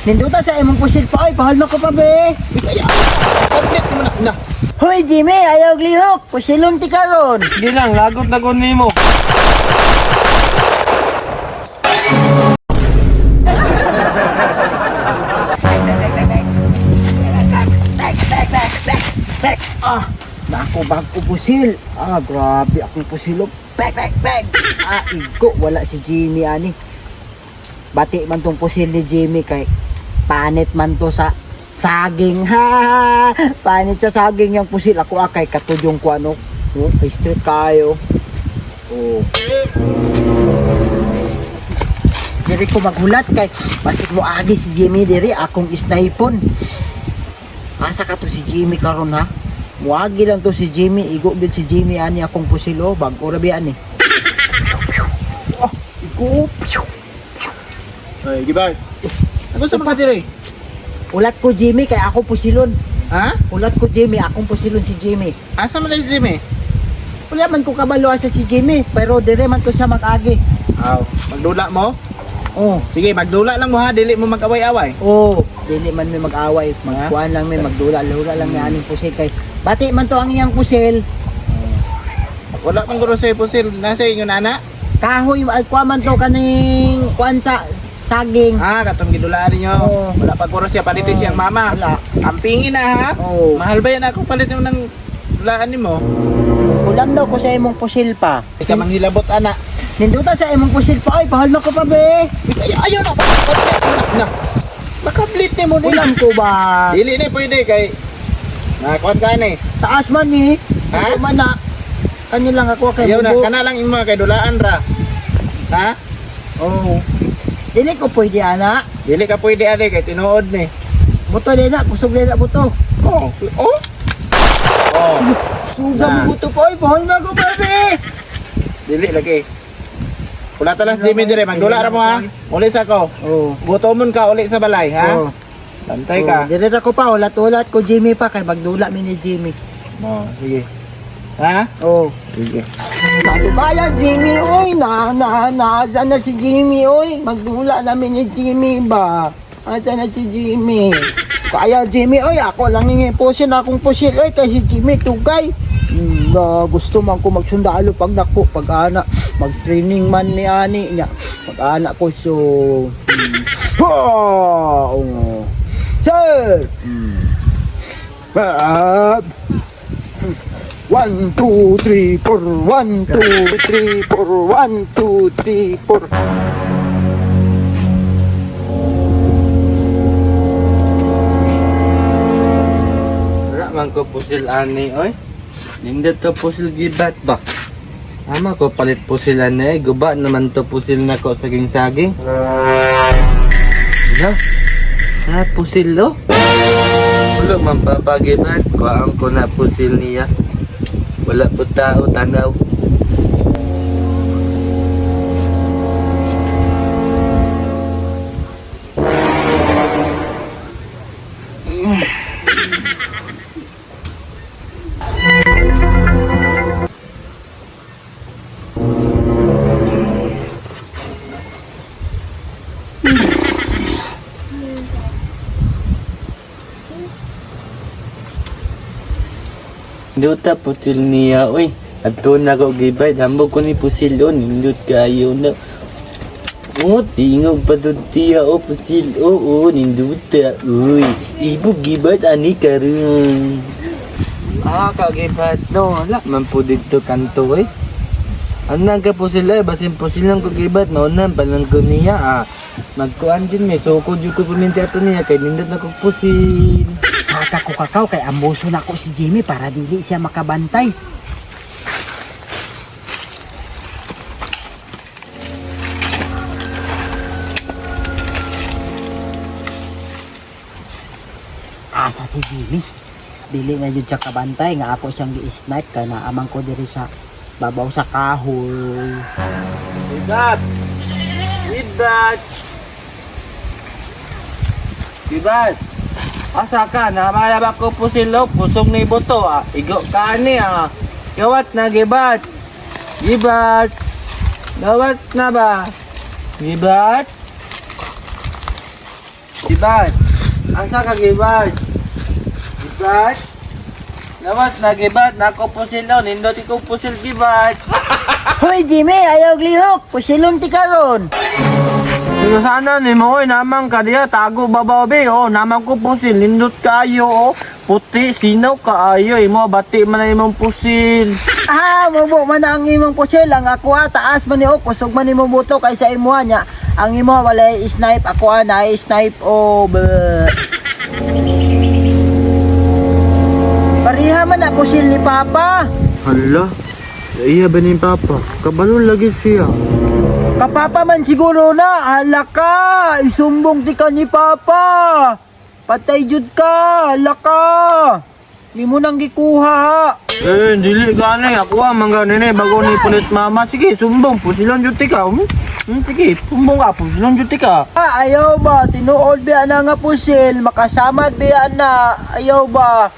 Ninduta sa imong pusil pa ay pahal ko pa be. Kaya, tablet mo na. Hoy Jimmy, ayaw glihok. Pusilon ti karon. Hindi lang, lagot na ko nimo. Ah, nako bago pusil. Ah, grabe akong pusilo. Bag. Ah, igo wala si Jimmy ani. Bati man tong pusil ni Jimmy kay panit man to sa saging ha. Panit sa saging yung pusil ako kay katudyong ko ano. Oh, street kayo. Oh. Diri ko maghulat kay basig mo agi si Jimmy diri akong isnaypon. Asa ka to si Jimmy karon ha? Muagi lang to si Jimmy, igo gid si Jimmy ani akong pusilo bag-o ra bi ani. Oh, igo. Ay, Gibay. Ano sa mga dire? Ulat ko Jimmy kay ako pusilon. Ha? Ulat ko Jimmy, akong pusilon si Jimmy. Asa man na si Jimmy? Wala man ko kabalo asa si Jimmy, pero dire man ko siya mag-agi. Aw, magdula mo? Oh, Sige, magdula lang mo ha, dili mo mag-away-away. oh, dili man may mag-away, magkuan lang may magdula-lura lang may aning pusil kay bati man to ang iyang pusil. Wala pang guro sa pusil, nasa inyo nana? Kahoy ay kuan man to kaning kuan sa saging. Ah, katong gidulaan ninyo. Oo. Wala pa guro siya palitin siyang mama. Wala. Ampingin na ha. Oo. Mahal ba yan ako palit mo ng dulaan mo? Ulam daw ko sa imong pusil pa. Ika manghilabot ana. Ninduta sa imong pusil pa ay pahal ko pa be. Ayaw na. Na. Makablit ni mo din. Ulam ko ba? Dili ni pwede kay nakuan ka ni. Taas man ni. Ha? Ako man na. Kanyo lang ako kay Ayaw na, bubo. kana lang imo kay dulaan ra. Ha? Oo. Dili ko pwede ana. Dili ka pwede ani kay tinuod ni. Buto din na, kusog din na buto. Oh. Oh. Oh. Suga Na. mo buto pa ay pahal ko pa be. Dili lagi. Wala talas Jimmy dire, magdula ra mo ha. Uli sa ko. Oo. Gutomon ka uli sa balay ha. Oo. Bantay ka. Dire ra ko pa ulat-ulat ko Jimmy pa kay magdula mi ni Jimmy. Oh, sige. Ha? Oh. Sige. Nato kaya Jimmy, oy, saan na si Jimmy, oy, magdula namin ni Jimmy ba? Asan na si Jimmy? Kaya Jimmy, oy, ako lang ningin pusin akong pusil, oy, kay si Jimmy tugay. Gusto man ko magsundalo pag nako, pag ana, mag-training man ni ani niya. Pag ana ko so, oh, sir! Bab! 1, 2, 3, 4, 1, 2, 3, 4, 1, 2, 3, 4. Wala man ko pusil ani, oy. Nindot to pusil gibat ba? Ama ko palit pusil ani, guba naman to pusil na ko saging-saging. Ano? Na pusil lo? Ulo man papagibat, kuhaan ko na pusil niya. Wala po tao, tanaw. Duta pusil niya, oy. At doon ako gibay, hambog ko ni pusil o, nindot kayo na. O, tingog pa doon tiya o, pusil o, ninduta, uy. Ibo gibat, ani karon. Ah, kagibat, no, wala man po dito kanto, eh. Anang ka pusil ay, basin pusil lang ko gibat, maunan palang ko niya, ah. Magkuhan din may, sukod yung ko puminti ato niya, kay nindot na ko pusil. Saka ko kakaw kay ambuso na ko si Jimmy para dili siya makabantay. Asa si Jimmy? Dili na yun siya kabantay nga ako siyang gi-snipe kay naamang ko diri sa babaw sa kahoy. Gibat! Gibat! Gibat! Asa ka? Namalabak ko pusil o, pusong ni buto ah. Igo ka ni ah. Gawat na gibat! Gibat! Gawat na ba? Gibat? Gibat! Gibad? Asa ka Gibad? Gibad? Lawas na Gibad, nako pusil daw, nindot ikaw pusil Gibad. Hoy Jimmy, ayaw glihok. Pusilon ti karon. Sino sana ni mo, namang ka diya, tago babaw be, namang ko pusil, nindot kayo, puti, sinaw kaayo, imo, bati man na imong pusil. Mubo man ang imong pusil. Ang ako taas man ni o. Kusog man imong buto kaysa imuha niya. Ang imo walay snipe. Ako na snipe over. Pariha man na pusil ni Papa. Hala, iya ba ni Papa? Kabalo lagi siya. Kapapa man siguro na. Hala ka. Isumbong ti ka ni Papa. Patay jud ka. Hala ka. Di mo nang gikuha ha. Dili gani, ako mangga nene, bago ni pulit mama. Sige, sumbong, pusilon juti ka. Sige, sumbong ka, pusilon juti ka. Ayaw ba? Tinuod biya na nga pusil. Makasamad biya na. Ayaw ba?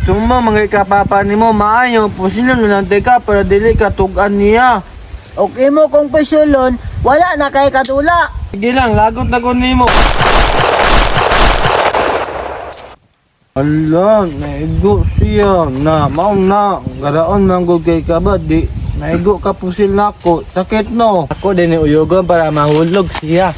Sumbong, mga ikapapa ni mo, maayo, pusilon nante ka, para dili ka tugan niya. Okay mo kung pusilon, wala na kay kadula. Sige lang, lagot na ko ni mo. Ala, naigo siya na, maong na, garaon manggod kay kabad, di, naigo ka pusil na ako, sakit no. Ako din ni uyogon para mahulog siya.